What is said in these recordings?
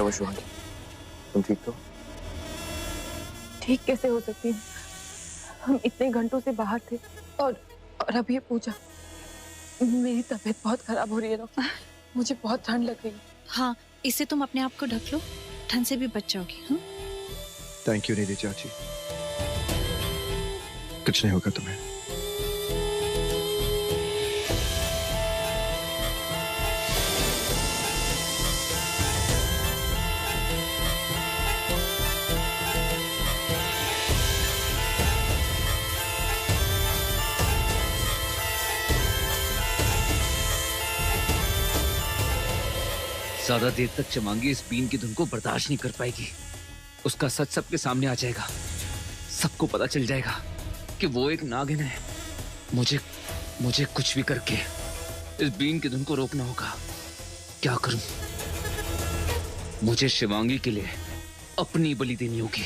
हुआ शिवांगी? तुम ठीक तो? ठीक कैसे हो सकती हूँ? हम इतने घंटों से बाहर थे और अब ये पूजा। मेरी तबीयत बहुत खराब हो रही है डॉक्टर, मुझे बहुत ठंड लग रही है। हाँ, इससे तुम अपने आप को ढक लो, ठंड से भी बच जाओगी। हाँ? थैंक यू निधि चाची, कुछ नहीं होगा तुम्हें। ज्यादा देर तक चमांगी इस बीन की धुन को बर्दाश्त नहीं कर पाएगी। उसका सच सबके सामने आ जाएगा, सबको पता चल जाएगा कि वो एक नागिन है। मुझे कुछ भी करके इस बीन की धुन को रोकना होगा। क्या करूं? मुझे शिवांगी के लिए अपनी बलि देनी होगी।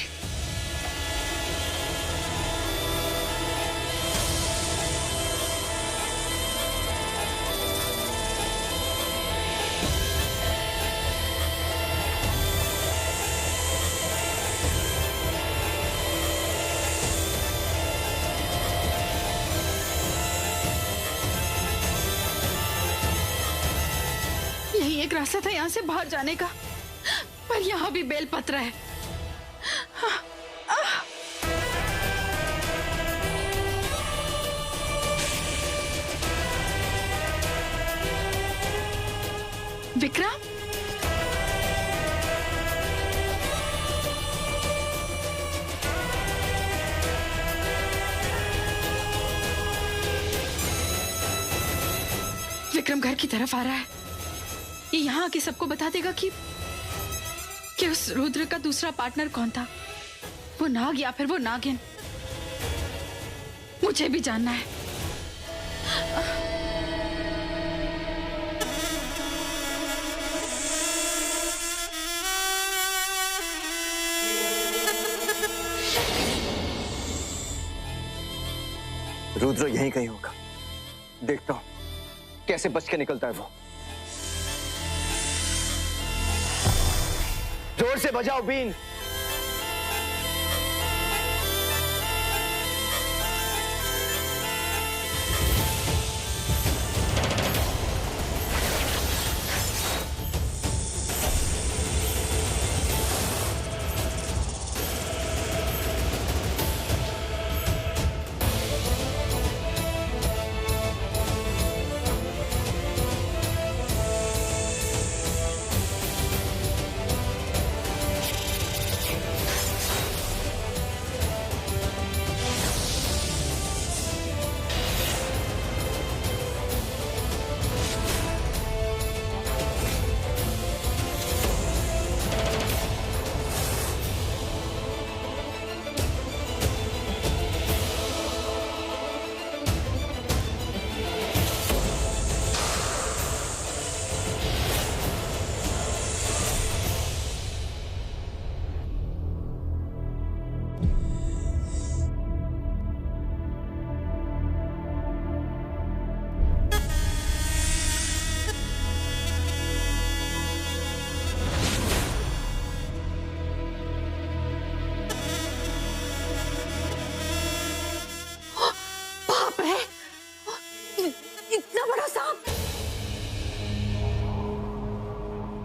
एक रास्ता था यहाँ से बाहर जाने का, पर यहाँ भी बेलपत्र है। विक्रम, विक्रम घर की तरफ आ रहा है। ये यहाँ आके सबको बता देगा कि उस रुद्र का दूसरा पार्टनर कौन था, वो नाग या फिर वो नागिन। मुझे भी जानना है। रुद्र यहीं कहीं होगा, देखता हूं कैसे बच के निकलता है वो। जोर से बजाओ बीन।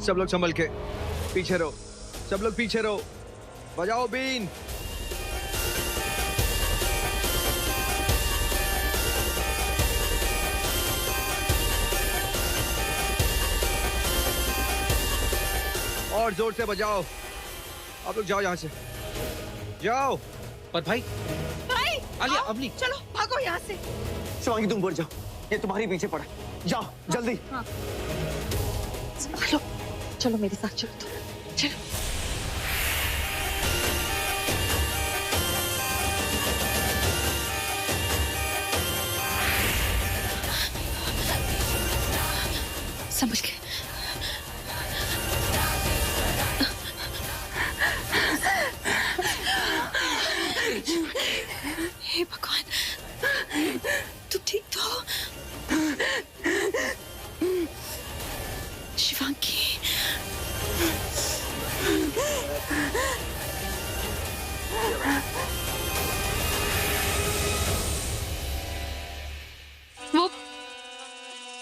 सब लोग संभल के पीछे रहो, सब लोग पीछे रहो, बजाओ बीन। और जोर से बजाओ। आप लोग जाओ यहां से, जाओ। पर भाई आलिया, अवनी, चलो भागो यहाँ से। शिवांगी तुम बढ़ जाओ, ये तुम्हारे पीछे पड़ा। जाओ जल्दी। हाँ। चलो चलो मेरे साथ चलो, तो चलो। समझ गए। हे भगवान, तू ठीक तो हो? शिवांगी,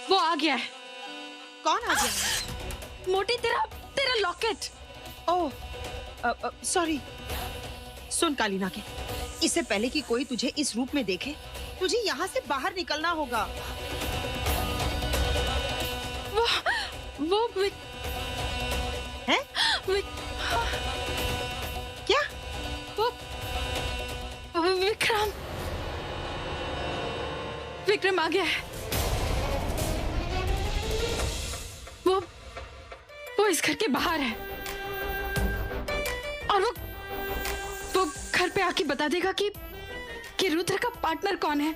वो आ गया है। कौन आ गया? मोटी, तेरा लॉकेट। Oh sorry. सुन कालीना के, इससे पहले कि कोई तुझे इस रूप में देखे, तुझे यहाँ से बाहर निकलना होगा। वो है? क्या? वो विक्रम आ गया है। वो इस घर के बाहर है और वो घर पे आके बता देगा कि रुद्र का पार्टनर कौन है।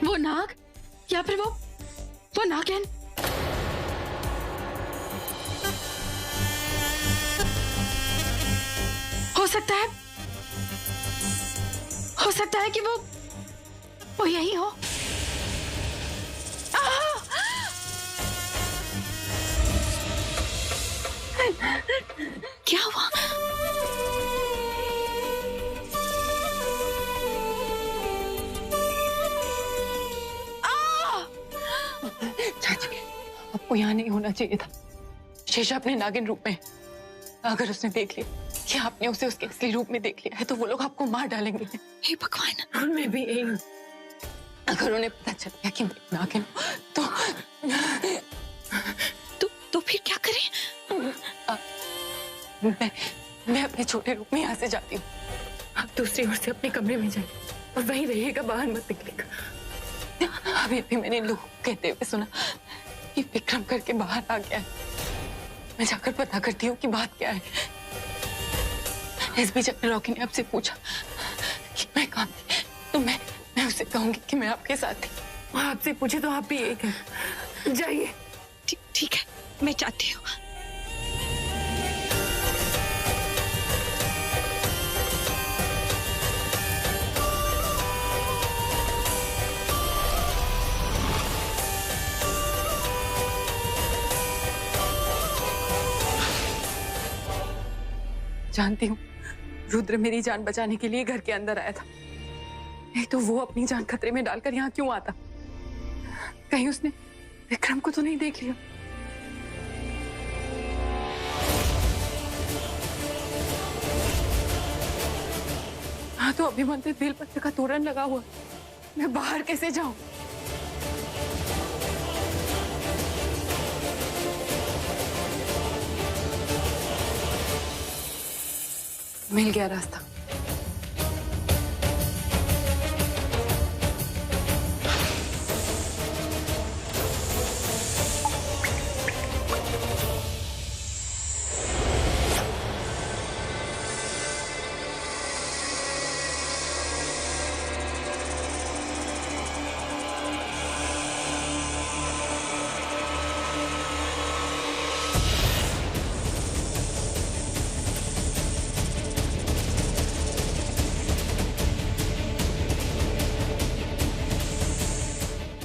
वो नाग या फिर वो नागिन। हो सकता है कि वो यही हो। क्या हुआ? चाची, आपको यहाँ नहीं होना चाहिए था। शेषा अपने नागिन रूप में, अगर उसने देख लिया कि आपने उसे उसके असली रूप में देख लिया है तो वो लोग आपको मार डालेंगे। हे भगवान। और मैं भी यही हूँ। अगर उन्हें पता चल गया कि मैं नागिन हूँ तो फिर क्या करें? मैं अपने छोटे रूप में यहाँ से जाती हूँ। आप दूसरी ओर से अपने कमरे में जाइए और वहीं रहिएगा, बाहर मत निकलिएगा। अभी मैंने लोग कहते हुए सुना कि विक्रम करके बाहर आ गया है। मैं जाकर पता करती हूँ कि बात क्या है। इस बीच अपने रॉकी ने आपसे पूछा कि मैं कहाँ थी, तो मैं उसे कहूंगी कि मैं आपके साथ थी। वो आपसे पूछे तो आप भी यही कहें। जाइए। ठीक है, मैं चाहती हूँ। जानती हूँ रुद्र मेरी जान बचाने के लिए घर के अंदर आया था, नहीं तो वो अपनी जान खतरे में डालकर यहाँ क्यों आता? कहीं उसने विक्रम को तो नहीं देख लिया? हाँ, तो अभिमंत्रित बेलपत्र का तोरण लगा हुआ, मैं बाहर कैसे जाऊं? मिल गया रास्ता।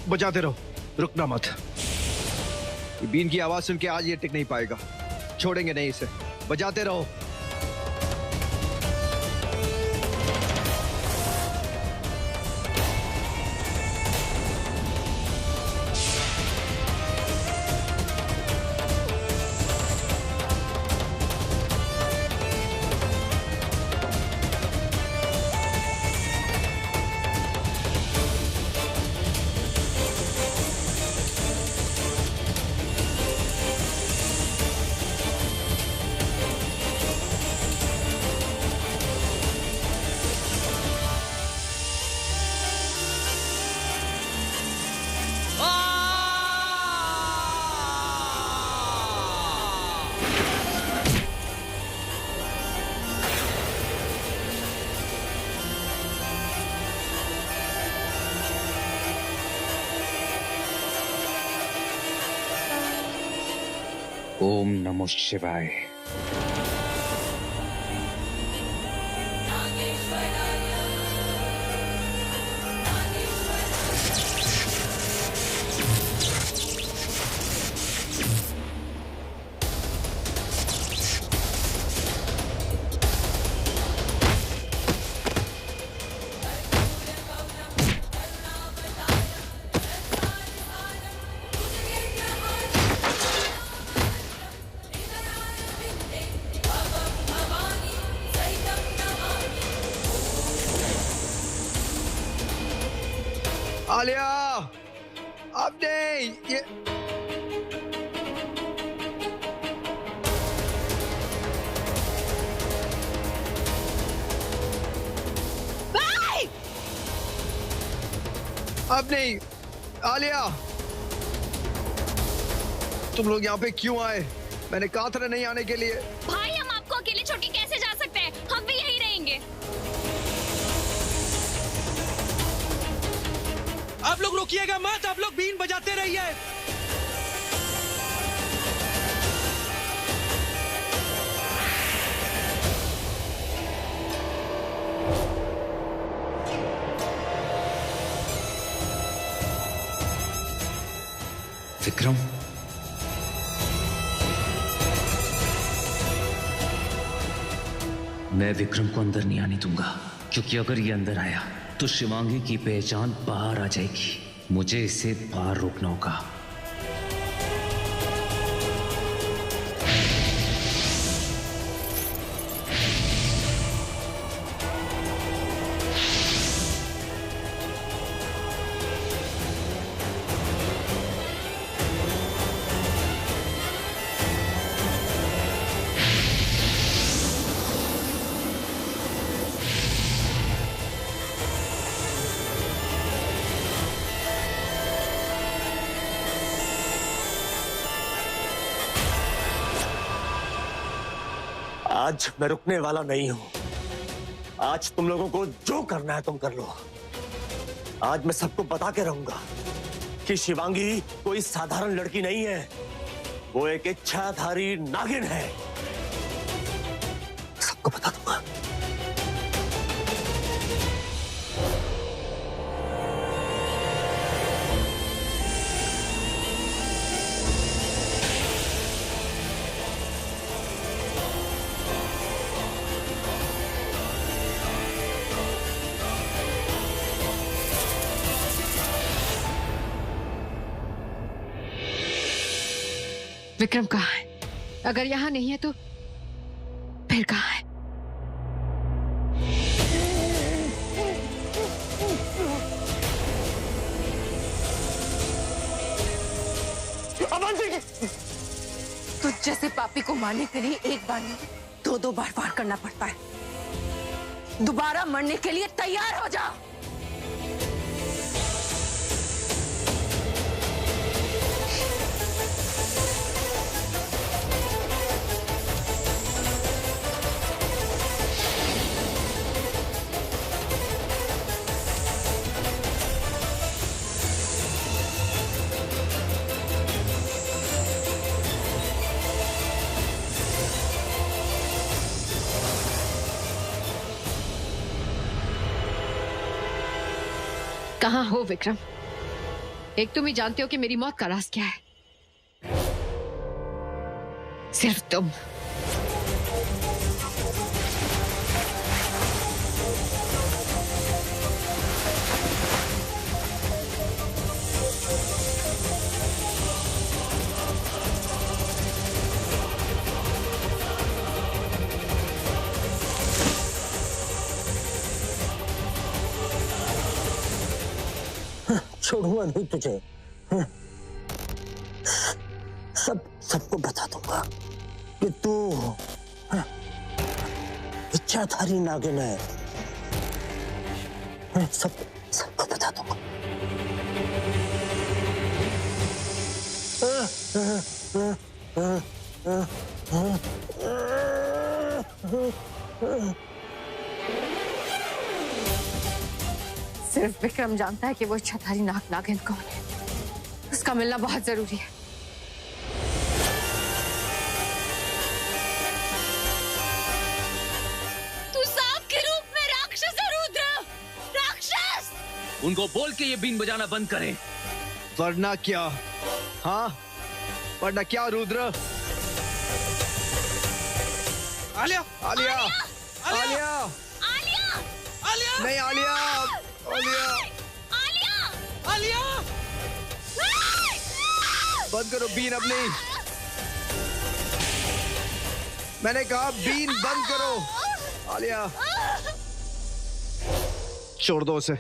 बजाते रहो, रुकना मत। ये बीन की आवाज सुन के आज ये टिक नहीं पाएगा, छोड़ेंगे नहीं इसे। बजाते रहो। ओम नमो शिवाय। आलिया, अब नहीं ये। अब नहीं आलिया, तुम लोग यहाँ पे क्यों आए? मैंने कहा था नहीं आने के लिए। भाई हम आपको अकेले छोड़ के कैसे जा सकते हैं? हम भी यहीं रहेंगे। आप लोग रुकिएगा मत, आप लोग बीन बजाते रहिए। विक्रम, मैं विक्रम को अंदर नहीं आने दूंगा, क्योंकि अगर ये अंदर आया तो शिवांगी की पहचान बाहर आ जाएगी। मुझे इसे बाहर रोकना होगा। आज मैं रुकने वाला नहीं हूं। आज तुम लोगों को जो करना है तुम कर लो। आज मैं सबको बता के रहूंगा कि शिवांगी कोई साधारण लड़की नहीं है, वो एक इच्छाधारी नागिन है। सबको बता दूंगा। विक्रम कहाँ है? अगर यहाँ नहीं है तो फिर कहाँ है? तो जैसे पापी को मारने के लिए एक बार नहीं, दो बार वार करना पड़ता है। दोबारा मरने के लिए तैयार हो जाओ। कहाँ हो विक्रम? एक तुम ही जानते हो कि मेरी मौत का राज क्या है। सिर्फ तुम। छोड़ूंगा नहीं तुझे। सबको बता दूंगा कि तू इच्छाधारी नागिन है। सबको बता दूंगा। सिर्फ विक्रम जानता है कि वो इच्छाधारी नागिन कौन है। उसका मिलना बहुत जरूरी है। तू सांप के रूप में राक्षस है रुद्र, राक्षस। उनको बोल के ये बीन बजाना बंद करें। वरना क्या? हाँ, वरना क्या रुद्र? आलिया, आलिया, आलिया, आलिया, आलिया, नहीं आलिया, आलिया, आलिया, आलिया, बंद करो बीन अपनी। मैंने कहा बीन बंद करो। आलिया, छोड़ दो उसे,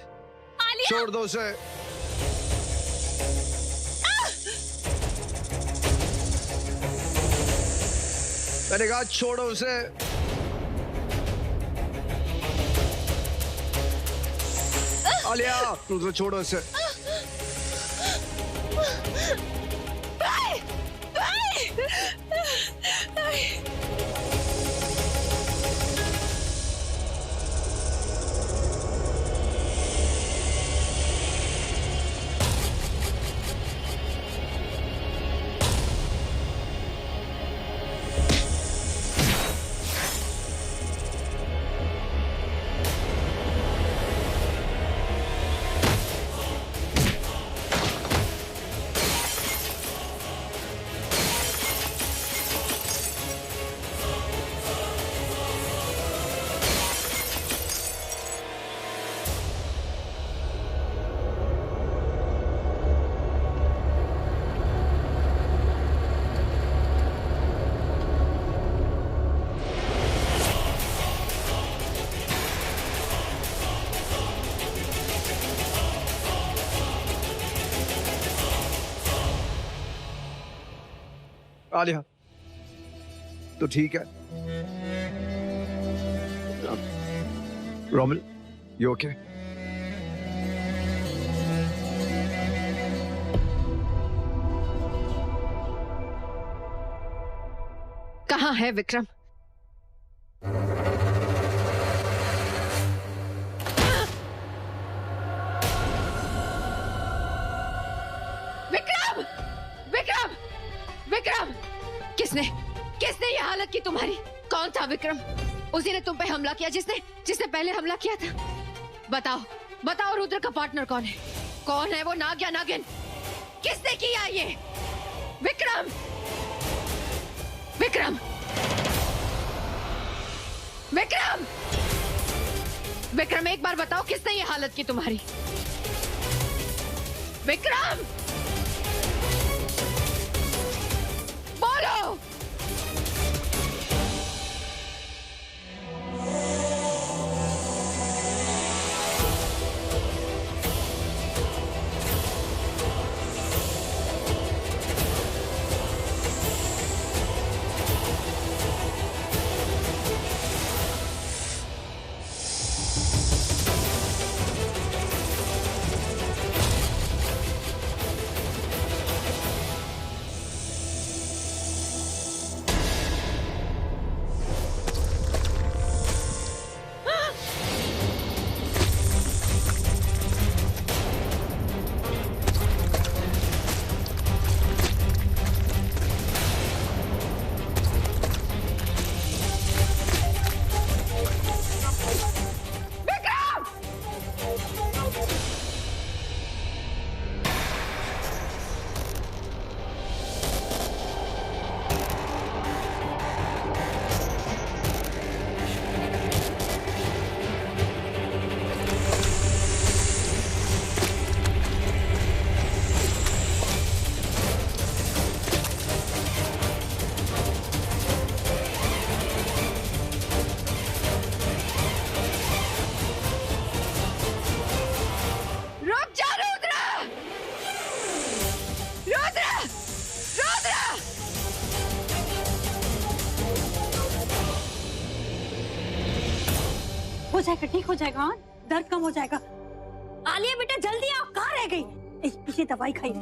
छोड़ दो उसे। मैंने कहा छोड़ो उसे। आलिया रुद्र छोड़ो उसे। आलिया तो ठीक है। Romil you okay? कहाँ है विक्रम? विक्रम! विक्रम! विक्रम! किसने ये हालत की तुम्हारी? कौन था विक्रम? उसी ने तुम पे हमला किया जिसने पहले हमला किया था? बताओ रुद्र का पार्टनर कौन है? कौन है वो नाग या नागिन? किसने किया ये? विक्रम! विक्रम! विक्रम! विक्रम एक बार बताओ किसने ये हालत की तुम्हारी? विक्रम! बोलो! हो जाएगा, ठीक हो जाएगा। हाँ, दर्द कम हो जाएगा। आलिया बेटा जल्दी आओ, कहाँ रह गई? पीछे दवाई खाई।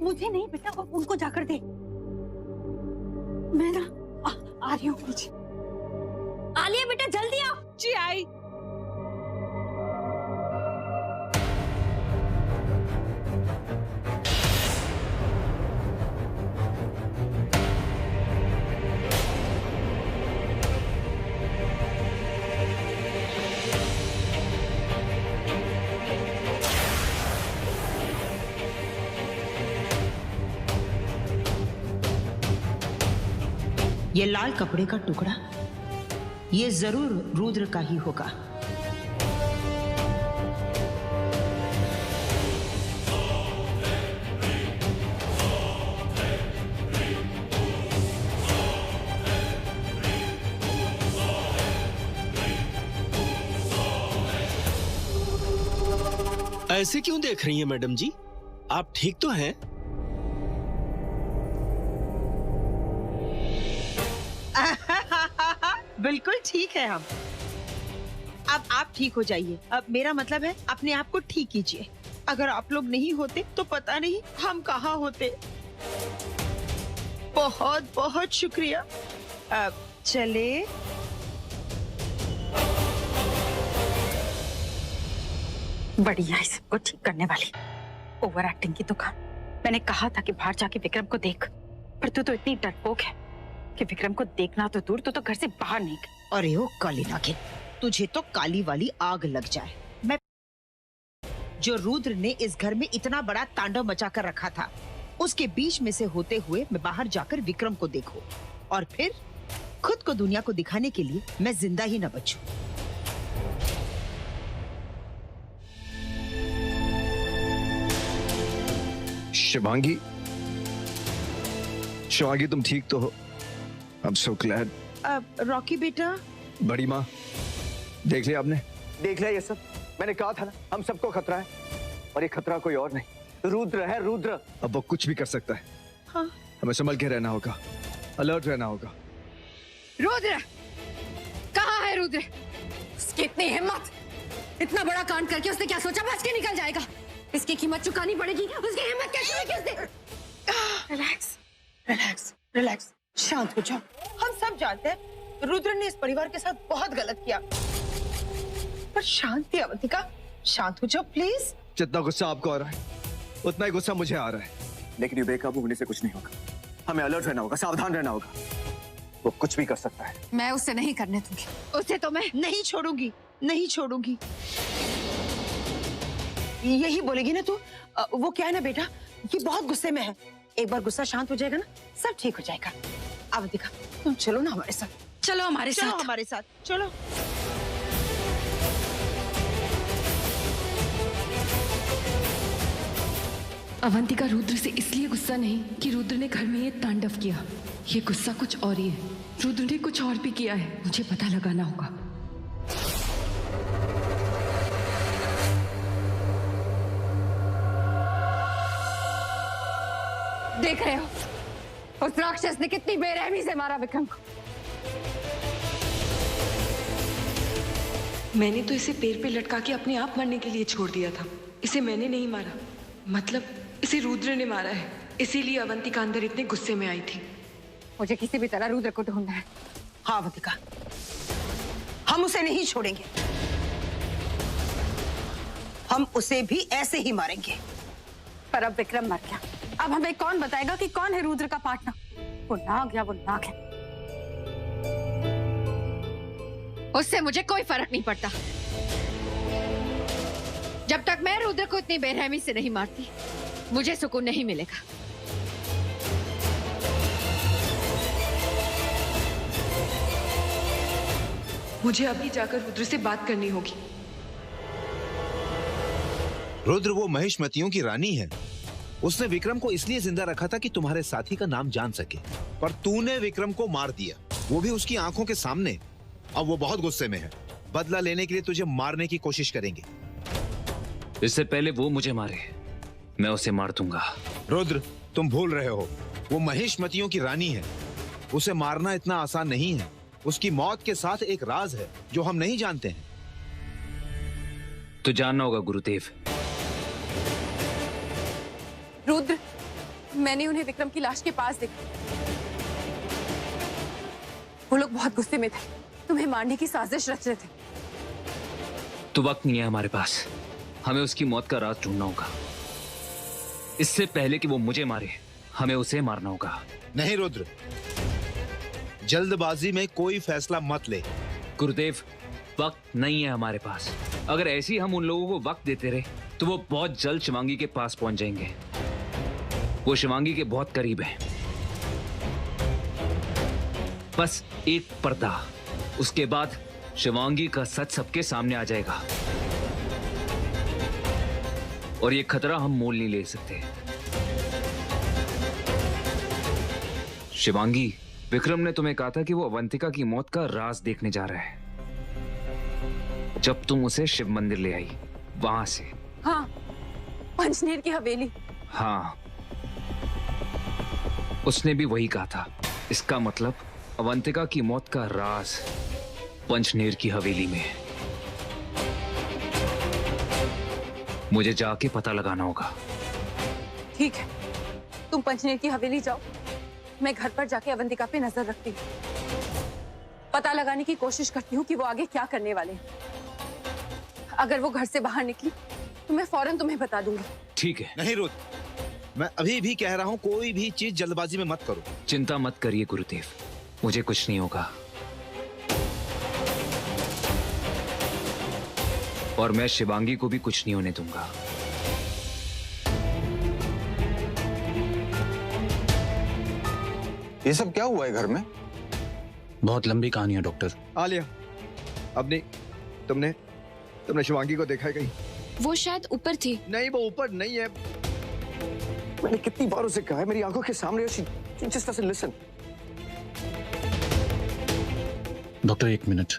मुझे नहीं बेटा, उनको जाकर दे। मैं ना आ रही हूँ पीछे। आलिया बेटा जल्दी आओ। जी आई। ये लाल कपड़े का टुकड़ा ये जरूर रुद्र का ही होगा। ऐसे क्यों देख रही हैं मैडम जी? आप ठीक तो हैं? बिल्कुल ठीक है हम। अब आप ठीक हो जाइए। अब मेरा मतलब है अपने आप को ठीक कीजिए। अगर आप लोग नहीं होते तो पता नहीं हम कहाँ होते। बहुत बहुत शुक्रिया। अब चले। बढ़िया है सबको ठीक करने वाली। ओवर एक्टिंग की दुकान। मैंने कहा था कि बाहर जाके विक्रम को देख, पर तू तो इतनी डरपोक है कि विक्रम को देखना तो दूर, तू तो घर से बाहर नहीं गई। अरे ओ काली नागिन, तुझे तो काली वाली आग लग जाए। मैं जो रुद्र ने इस घर में इतना बड़ा तांडव मचा कर रखा था, उसके बीच में से होते हुए मैं बाहर जाकर विक्रम को देखूं और फिर खुद को दुनिया को दिखाने के लिए मैं जिंदा ही न बचूं। शिवांगी, शिवांगी तुम ठीक तो हो? I'm so glad। रॉकी बेटा। बड़ी माँ, देख लिया आपने? देख लिया ये सब? मैंने कहा था ना, हम सबको खतरा है, और ये खतरा कोई और नहीं, रुद्र है, रुद्र। अब वो कुछ भी कर सकता है। हाँ। हमें संभल के रहना होगा, अलर्ट रहना होगा। रुद्र कहाँ है? रुद्र, उसकी इतनी हिम्मत! इतना बड़ा कांड करके उसने क्या सोचा बच के निकल जाएगा? इसकी कीमत चुकानी पड़ेगी। उसकी हिम्मत कैसे हुई? किसने? रिलैक्स, रिलैक्स, रिलैक्स, शांत हो जाओ। हम सब जानते हैं रुद्र ने इस परिवार के साथ बहुत गलत किया, पर शांति अवंतिका, शांत हो जाओ प्लीज। जितना गुस्सा आपको आ रहा है, उतना ही गुस्सा मुझे आ रहा है, लेकिन ये बेकाबू होने से कुछ नहीं होगा। हमें अलर्ट रहना होगा, सावधान रहना होगा। वो कुछ भी कर सकता है। मैं उससे नहीं करने दूंगी। उसे तो मैं नहीं छोड़ूंगी, नहीं छोड़ूंगी। यही बोलेगी ना तू? वो क्या है ना बेटा, ये बहुत गुस्से में है। एक बार गुस्सा शांत हो जाएगा ना, सब ठीक हो जाएगा। अवंतिका, तुम चलो ना हमारे साथ। चलो हमारे चलो साथ। हमारे साथ, चलो। अवंतिका रुद्र से इसलिए गुस्सा नहीं कि रुद्र ने घर में ये तांडव किया। ये गुस्सा कुछ और ही है। रुद्र ने कुछ और भी किया है, मुझे पता लगाना होगा। देख रहे हो उस राक्षस ने कितनी बेरहमी से मारा विक्रम को। मैंने तो इसे पैर पे लटका के अपने आप मरने के लिए छोड़ दिया था। इसे मैंने नहीं मारा, मतलब इसे रुद्र ने मारा है। इसीलिए अवंतिका अंदर इतने गुस्से में आई थी। मुझे किसी भी तरह रुद्र को ढूंढना है। हाँ अवंतिका, हम उसे नहीं छोड़ेंगे। हम उसे भी ऐसे ही मारेंगे। पर अब विक्रम मर गया, अब हमें कौन बताएगा कि कौन है रुद्र का पार्टनर? वो नाग या वो नाग है? उससे मुझे कोई फर्क नहीं पड़ता। जब तक मैं रुद्र को इतनी बेरहमी से नहीं मारती, मुझे सुकून नहीं मिलेगा। मुझे अभी जाकर रुद्र से बात करनी होगी। रुद्र वो महिष्मतियों की रानी है। उसने विक्रम को इसलिए जिंदा रखा था कि तुम्हारे साथी का नाम जान सके, पर तूने विक्रम को मार दिया, वो भी उसकी आंखों के सामने। अब वो बहुत गुस्से में है, बदला लेने के लिए तुझे मारने की कोशिश करेंगे। इससे पहले वो मुझे मारे, मैं उसे मार दूंगा। रुद्र, तुम भूल रहे हो, वो महिष्मतियों की रानी है। उसे मारना इतना आसान नहीं है। उसकी मौत के साथ एक राज है जो हम नहीं जानते हैं। तो जानना होगा गुरुदेव। रुद्र, मैंने उन्हें विक्रम की लाश के पास देखा। वो लोग बहुत गुस्से में थे, तुम्हें मारने की साजिश रच रहे थे। तो वक्त नहीं है हमारे पास, हमें उसकी मौत का राज ढूंढना होगा। इससे पहले कि वो मुझे मारे, हमें उसे मारना होगा। नहीं रुद्र, जल्दबाजी में कोई फैसला मत ले। गुरुदेव, वक्त नहीं है हमारे पास। अगर ऐसे ही हम उन लोगों को वक्त देते रहे तो वो बहुत जल्द शिवांगी के पास पहुंच जाएंगे। वो शिवांगी के बहुत करीब है। बस एक पर्दा, उसके बाद शिवांगी का सच सबके सामने आ जाएगा और ये खतरा हम मोल नहीं ले सकते। शिवांगी, विक्रम ने तुम्हें कहा था कि वो अवंतिका की मौत का राज देखने जा रहा है। जब तुम उसे शिव मंदिर ले आई, वहां से। हाँ, पंचनेर की हवेली। हाँ, उसने भी वही कहा था। इसका मतलब अवंतिका की मौत का राज पंचनेर की हवेली में। मुझे जाके पता लगाना होगा। ठीक है, तुम पंचनेर की हवेली जाओ, मैं घर पर जाके अवंतिका पे नजर रखती हूँ, पता लगाने की कोशिश करती हूँ कि वो आगे क्या करने वाले हैं। अगर वो घर से बाहर निकली तो मैं फौरन तुम्हें बता दूंगी। ठीक है। नहीं रुद्र, मैं अभी भी कह रहा हूँ कोई भी चीज जल्दबाजी में मत करो। चिंता मत करिए गुरुदेव, मुझे कुछ नहीं होगा और मैं शिवांगी को भी कुछ नहीं होने दूंगा। ये सब क्या हुआ है घर में? बहुत लंबी कहानी है डॉक्टर। आलिया, अपनी तुमने शिवांगी को देखा है कहीं? वो शायद ऊपर थी। नहीं, वो ऊपर नहीं है। मैंने कितनी बार उसे कहा है, मेरी आंखों के सामने। Just doesn't listen. डॉक्टर एक मिनट।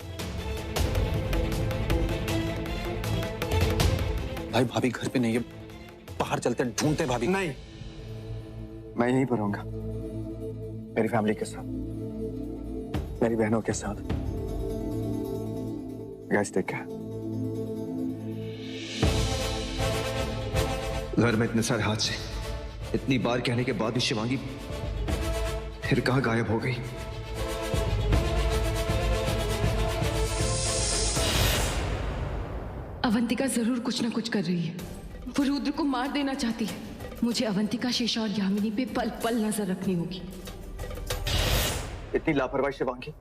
भाई भाभी घर पे नहीं है, बाहर चलते ढूंढते भाभी। नहीं, मैं यहीं पर रहूंगा, मेरी फैमिली के साथ, मेरी बहनों के साथ। Guys, take care. घर में इतने सारे हादसे, इतनी बार कहने के बाद भी शिवांगी फिर कहां गायब हो गई? अवंतिका जरूर कुछ ना कुछ कर रही है। वो रुद्र को मार देना चाहती है। मुझे अवंतिका, शेषा और यामिनी पे पल पल नजर रखनी होगी। इतनी लापरवाही शिवांगी।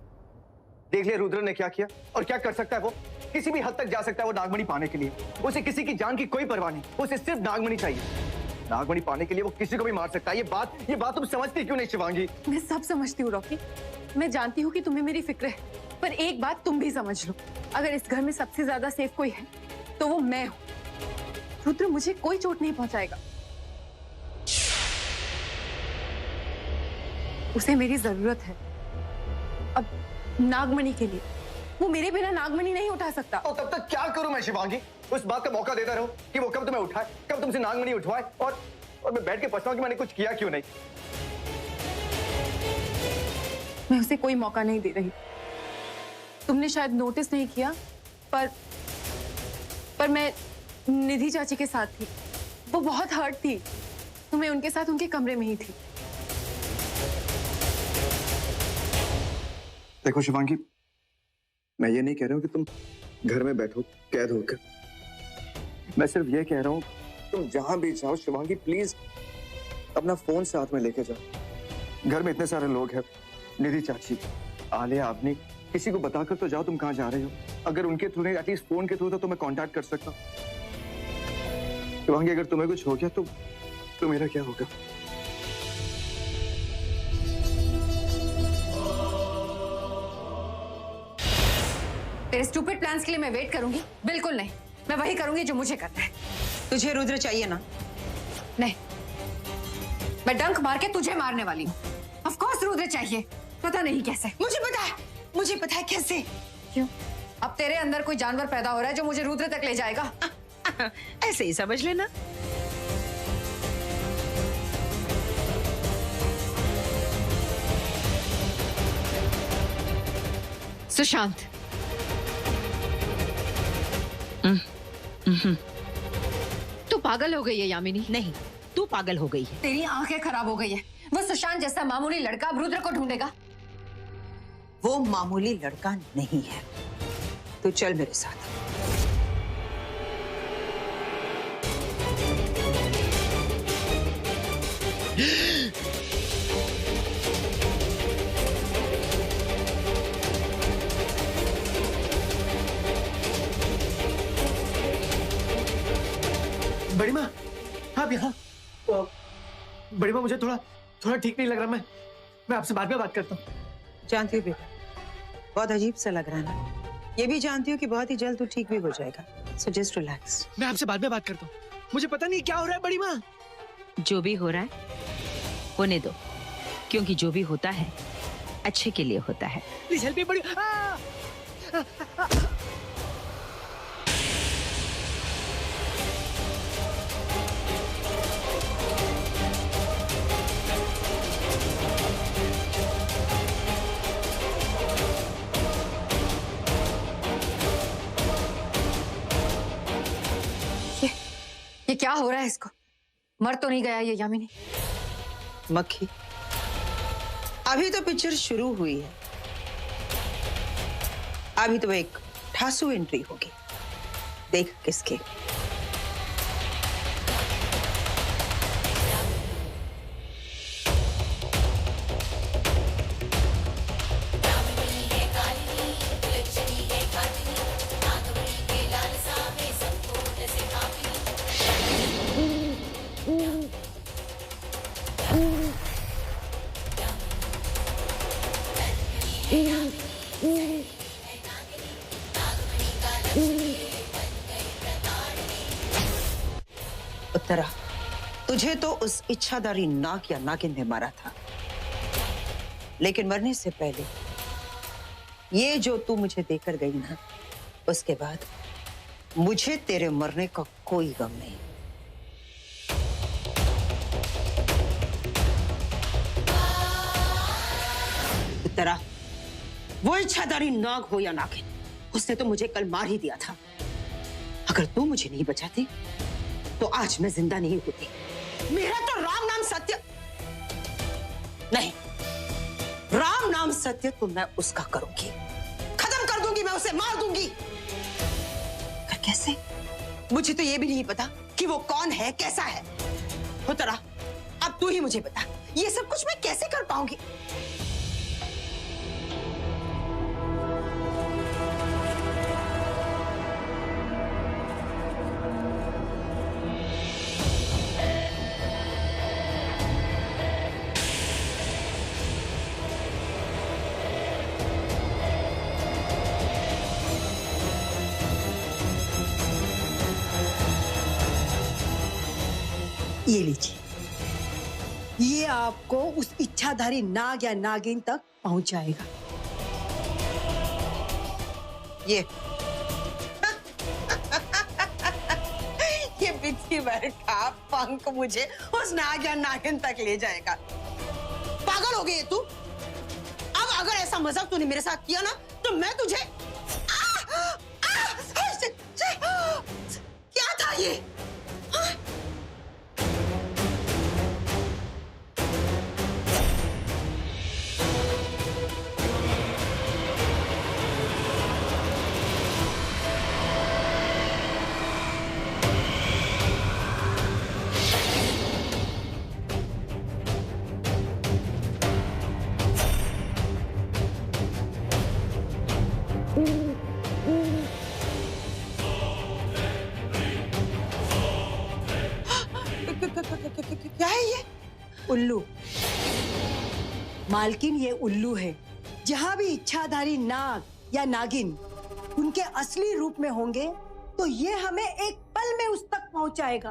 देख लिया रुद्र ने क्या किया और क्या कर सकता है। वो किसी भी हद तक जा सकता है वो नागमणि पाने के लिए। उसे किसी की जान की कोई परवाह नहीं, उसे सिर्फ नागमणि चाहिए। नागमणि पाने के लिए वो किसी को भी मार सकता है। ये बात तुम समझती क्यों नहीं शिवांगी? मैं सब समझती हूँ रॉकी, मैं जानती हूँ कि तुम्हें मेरी फिक्र है, पर एक बात तुम भी समझ लो, अगर इस घर में सबसे ज्यादा सेफ कोई है तो वो मैं हूँ। रुद्र मुझे कोई चोट नहीं पहुंचाएगा। उसे मेरी जरूरत है अब नागमणि के लिए। वो मेरे बिना नागमणि नहीं उठा सकता। और तब तक क्या करूं मैं शिवांगी? उस बात का मौका देता रहूं कि वो कब तुम्हें उठाए, कब तुमसे नागमणि उठवाए, और मैं बैठ के पछताऊं कि मैंने कुछ किया क्यों नहीं। मैं उसे कोई मौका नहीं दे रही। तुमने शायद नोटिस नहीं किया, पर मैं निधि चाची के साथ थी। वो बहुत हर्ट थी, तो मैं उनके साथ उनके कमरे में ही थी। देखो शिवांगी, मैं ये नहीं कह रहा हूं कि तुम घर में बैठो कैद होकर। मैं सिर्फ ये कह रहा हूं तुम जहां भी जाओ शिवांगी, प्लीज अपना फोन साथ में लेके जाओ। घर में इतने सारे लोग हैं, निधि चाची, आलिया, आपने किसी को बताकर तो जाओ तुम कहां जा रहे हो। अगर उनके थ्रू नहीं, एटलीस्ट फोन के थ्रू तो मैं कांटेक्ट कर सकता हूं। शिवांगी, अगर तुम्हें कुछ हो गया तो मेरा क्या होगा? तेरे स्टूपिड प्लान्स के लिए मैं वेट करूंगी? बिल्कुल नहीं, मैं वही करूंगी जो मुझे करना है। तुझे रुद्र चाहिए ना? नहीं, मैं डंक मार के तुझे मारने वाली हूँ। ऑफ कोर्स रुद्र चाहिए, पता नहीं कैसे। मुझे पता है कैसे। क्यों? अब तेरे अंदर कोई जानवर पैदा हो रहा है जो मुझे रुद्र तक ले जाएगा। ऐसे ही समझ लेना। सुशांत, तू पागल हो गई है यामिनी? नहीं, तू पागल हो गई है। तेरी आंखें खराब हो गई है। वो सुशांत जैसा मामूली लड़का अब रुद्र को ढूंढेगा? वो मामूली लड़का नहीं है। तो चल मेरे साथ। बड़ी माँ, आप यहाँ? बड़ी माँ, मुझे थोड़ा ठीक नहीं लग रहा। मैं आपसे बाद में बात करता हूँ। जानती हूँ बेटा, बहुत अजीब सा लग रहा है ना। ये भी जानती हूँ कि बहुत ही जल्द तू ठीक भी हो जाएगा। So just relax. मैं आपसे बाद में बात करता हूँ। मुझे पता नहीं क्या हो रहा है बड़ी माँ। जो भी हो रहा है होने दो, क्योंकि जो भी होता है अच्छे के लिए होता है। प्लीज हेल्प मी बड़ी। ये क्या हो रहा है इसको? मर तो नहीं गया ये यामिनी? मक्खी, अभी तो पिक्चर शुरू हुई है। अभी तो एक ठासू एंट्री होगी, देख किसके। उत्तरा, तुझे तो उस इच्छाधारी नाग या नागिन ने मारा था, लेकिन मरने से पहले ये जो तू मुझे देकर गई ना, उसके बाद मुझे तेरे मरने का कोई गम नहीं। उत्तरा, वो इच्छाधारी नाग हो या नागिन, उसने तो मुझे कल मार ही दिया था। अगर तू मुझे नहीं बचाती तो आज मैं जिंदा नहीं होती। मेरा तो राम नाम सत्य नहीं, राम नाम सत्य तो मैं उसका करूंगी, खत्म कर दूंगी, मैं उसे मार दूंगी। पर कैसे? मुझे तो ये भी नहीं पता कि वो कौन है, कैसा है। उत्तरा, अब तू ही मुझे बता, ये सब कुछ मैं कैसे कर पाऊंगी? ये लीजिए, ये आपको उस इच्छाधारी नाग या नागिन तक पहुंचाएगा। ये बिथी भर का पंख मुझे उस नाग या नागिन तक ले जाएगा। पागल हो गई तू? अब अगर ऐसा मजाक तूने मेरे साथ किया ना, तो मैं तुझे क्या था ये? क्या है ये? उल्लू। मालकिन, ये उल्लू है। जहां भी इच्छाधारी नाग या नागिन उनके असली रूप में होंगे, तो ये हमें एक पल में उस तक पहुंचाएगा।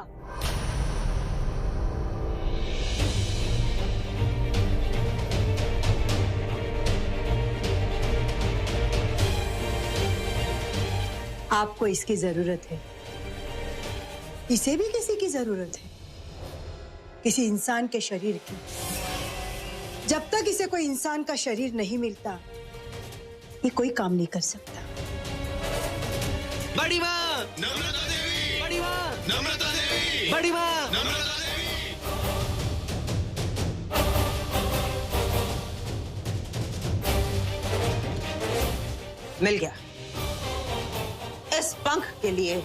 आपको इसकी जरूरत है, इसे भी किसी की जरूरत है, किसी इंसान के शरीर की। जब तक इसे कोई इंसान का शरीर नहीं मिलता, ये कोई काम नहीं कर सकता। बड़ी माँ नम्रता देवी, बड़ी माँ नम्रता देवी, बड़ी माँ नम्रता देवी। मिल गया। इस पंख के लिए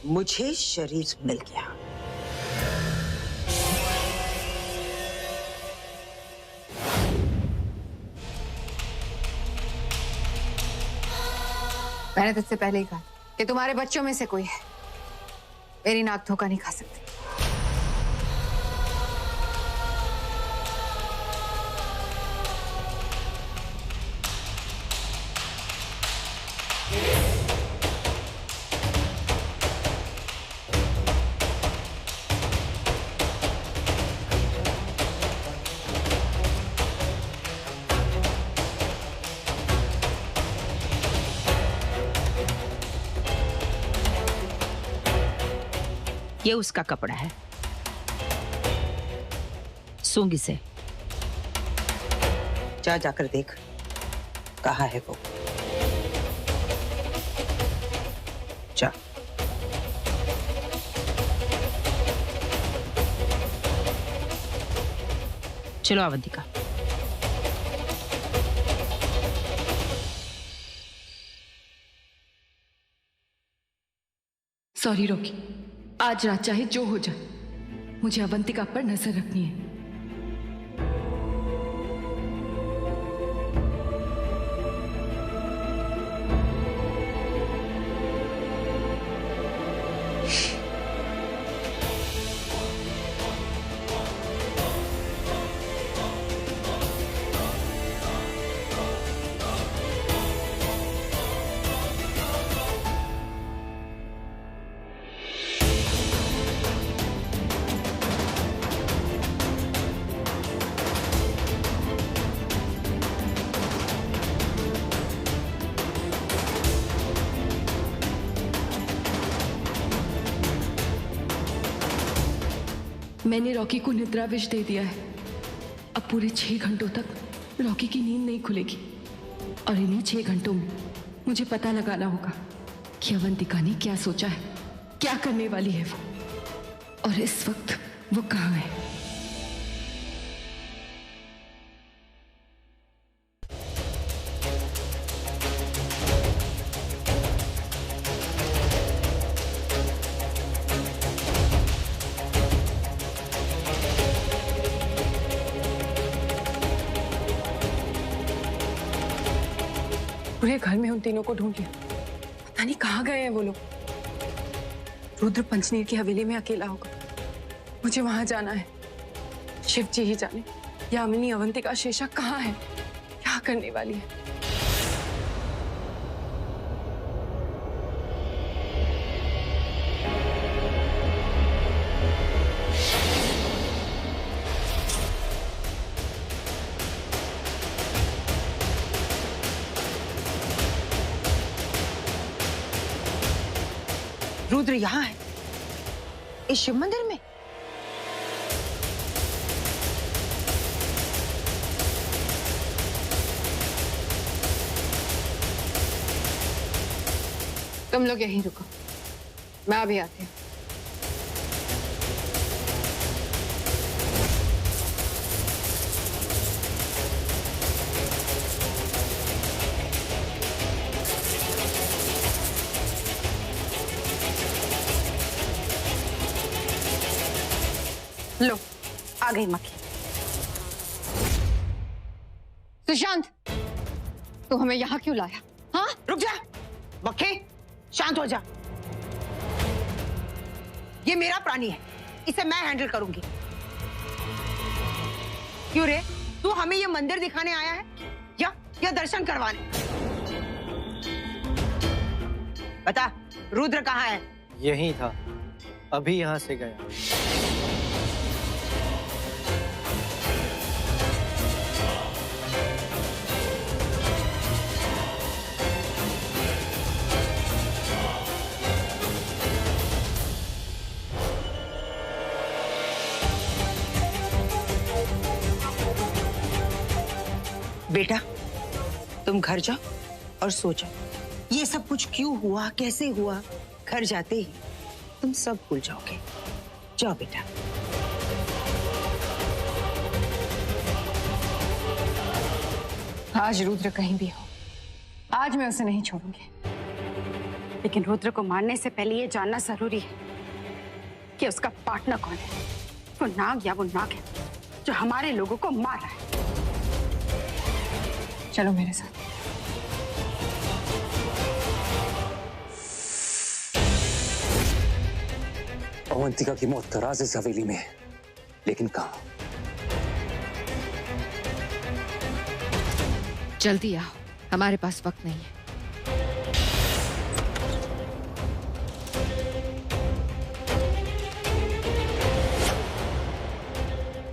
मुझे शरीर मिल गया। मैंने तुझसे पहले ही कहा कि तुम्हारे बच्चों में से कोई है मेरी नाक धोखा नहीं खा सकती। ये उसका कपड़ा है, सूंघ इसे। जा जाकर देख कहाँ है वो। जा। चलो अवंतिका। सॉरी रॉकी, आज रात चाहे जो हो जाए, मुझे अवंतिका पर नजर रखनी है। मैंने रॉकी को निद्रा विष दे दिया है। अब पूरे 6 घंटों तक रॉकी की नींद नहीं खुलेगी और इन्हीं 6 घंटों में मुझे पता लगाना होगा कि अवंतिका ने क्या सोचा है, क्या करने वाली है वो, और इस वक्त वो कहाँ है। पूरे घर में उन तीनों को ढूंढ लिया, पता नहीं कहाँ गए हैं वो लोग। रुद्र पंचनीर की हवेली में अकेला होगा, मुझे वहां जाना है। शिव जी ही जाने यामिनी अवंतिका शेषा कहाँ है, क्या करने वाली है। रुद्र यहाँ है इस शिव मंदिर में? तुम लोग यहीं रुको, मैं अभी आती हूँ। लो, आ गई मक्खी। सुशांत, तू हमें यहाँ क्यों लाया? हाँ, रुक जा मक्खी, शांत हो जा। ये मेरा प्राणी है, इसे मैं हैंडल करूंगी। क्यों रे, तू हमें ये मंदिर दिखाने आया है या दर्शन करवाने? बता, रुद्र कहाँ है? यहीं था, अभी यहाँ से गया। बेटा, तुम घर जाओ और सो जाओ। ये सब कुछ क्यों हुआ, कैसे हुआ, घर जाते ही तुम सब भूल जाओगे। जाओ बेटा। आज रुद्र कहीं भी हो, आज मैं उसे नहीं छोड़ूंगी। लेकिन रुद्र को मारने से पहले ये जानना जरूरी है कि उसका पार्टनर कौन है। वो नाग या वो नाग है जो हमारे लोगों को मार रहा है। चलो मेरे साथ। अवंतिका की मौत का राज इस हवेली में है, लेकिन कहाँ? जल्दी आओ, हमारे पास वक्त नहीं है।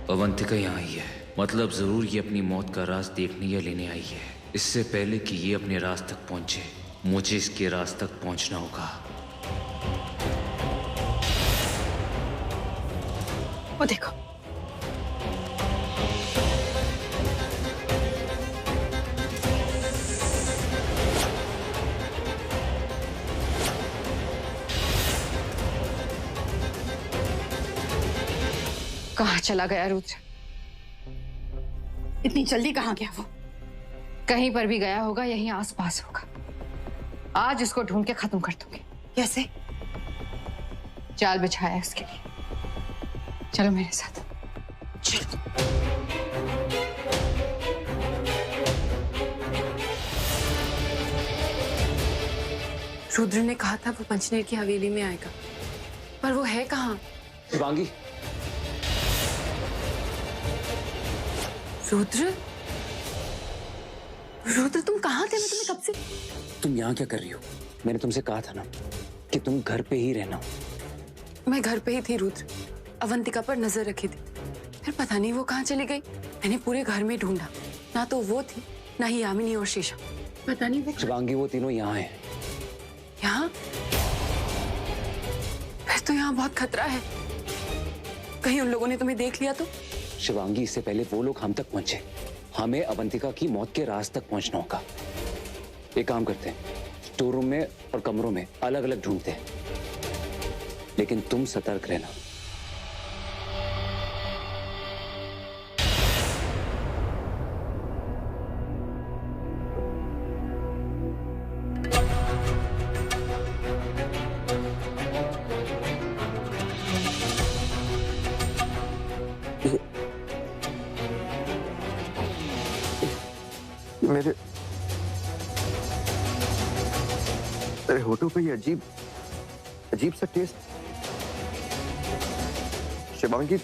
अवंतिका यहाँ आई है, मतलब जरूर ये अपनी मौत का राज देखने या लेने आई है। इससे पहले कि ये अपने राज तक पहुंचे, मुझे इसके राज तक पहुंचना होगा। वो देखो, कहाँ चला गया रुद्र? इतनी जल्दी कहाँ गया वो? कहीं पर भी गया होगा, यहीं आसपास होगा। आज इसको ढूंढ के खत्म कर दूंगी। कैसे? जाल बिछाया है उसके लिए। चलो मेरे साथ। रुद्र ने कहा था वो पंचनेर की हवेली में आएगा, पर वो है कहाँ? शिवांगी, रुद्र, रुद्र तुम कहाँ थे? मैं तुम्हें कब से। तुम यहाँ क्या कर रही हो? मैंने तुमसे कहा था ना कि तुम घर पे ही रहना। मैं घर पे ही थी रुद्र, अवंतिका पर नजर रखी थी, फिर पता नहीं वो कहाँ चली गई। मैंने पूरे घर में ढूंढा, ना तो वो थी, ना ही यामिनी और शीशा। पता नहीं वो। शिवांगी, वो तीनों यहाँ हैं। यहाँ? फिर तो यहाँ बहुत खतरा है, कहीं उन लोगों ने तुम्हें देख लिया तो? शिवांगी, इससे पहले वो लोग हम तक पहुंचे, हमें अवंतिका की मौत के राज तक पहुंचना होगा। एक काम करते हैं, स्टोर रूम में और कमरों में अलग अलग ढूंढते हैं, लेकिन तुम सतर्क रहना। मेरे होठों पे ये अजीब अजीब सा टेस्ट। शिवांगी,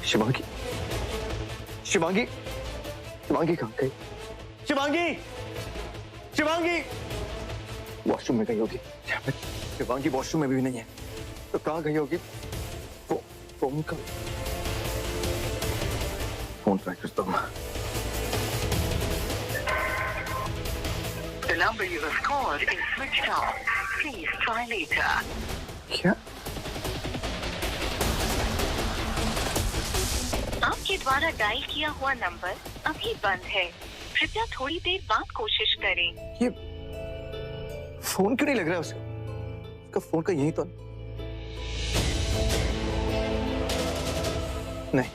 शिवांगी, शिवांगी, शिवांगी कहाँ गई? शिवांगी, शिवांगी वॉशरूम में गई होगी। शिवांगी वॉशरूम में भी नहीं है तो कहाँ गई होगी? फोन ट्राई करता हूँ। The number you have called is switched off. Please try later. क्या? आपके द्वारा डायल किया हुआ नंबर अभी बंद है। कृपया थोड़ी देर बाद कोशिश करें। ये फोन क्यों नहीं लग रहा है उसका? उसका फोन का यही तो नहीं,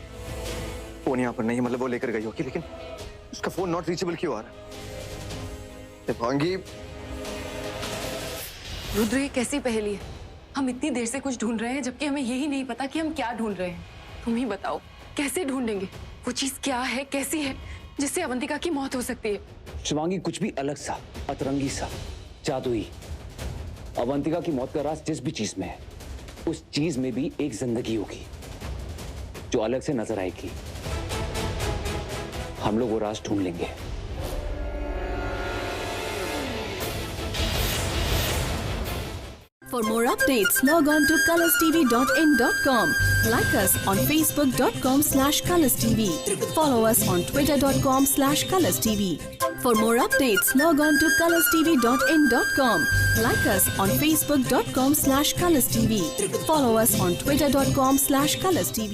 फोन यहाँ पर नहीं, मतलब वो लेकर गई होगी, लेकिन उसका फोन नॉट रीचेबल क्यों आ रहा है? शिवांगी, रुद्र ये कैसी पहेली है? हम इतनी देर से कुछ ढूंढ रहे हैं जबकि हमें यही नहीं पता कि हम क्या ढूंढ रहे हैं। तुम ही बताओ, कैसे ढूंढेंगे? वो चीज क्या है, कैसी है, जिससे अवंतिका की मौत हो सकती है? शिवांगी, कुछ भी अलग सा, अतरंगी सा, जादुई। अवंतिका की मौत का राज जिस भी चीज में है, उस चीज में भी एक जिंदगी होगी जो अलग से नजर आएगी। हम लोग वो राज ढूंढ लेंगे। For more updates, log on to colorstv.in.com. Like us on facebook.com/colorstv. Follow us on twitter.com/colorstv. For more updates, log on to colorstv.in.com. Like us on facebook.com/colorstv. Follow us on twitter.com/colorstv.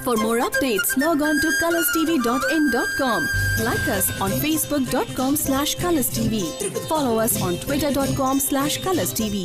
For more updates, log on to colorstv.in.com. Like us on facebook.com/colorstv. Follow us on twitter.com/colorstv.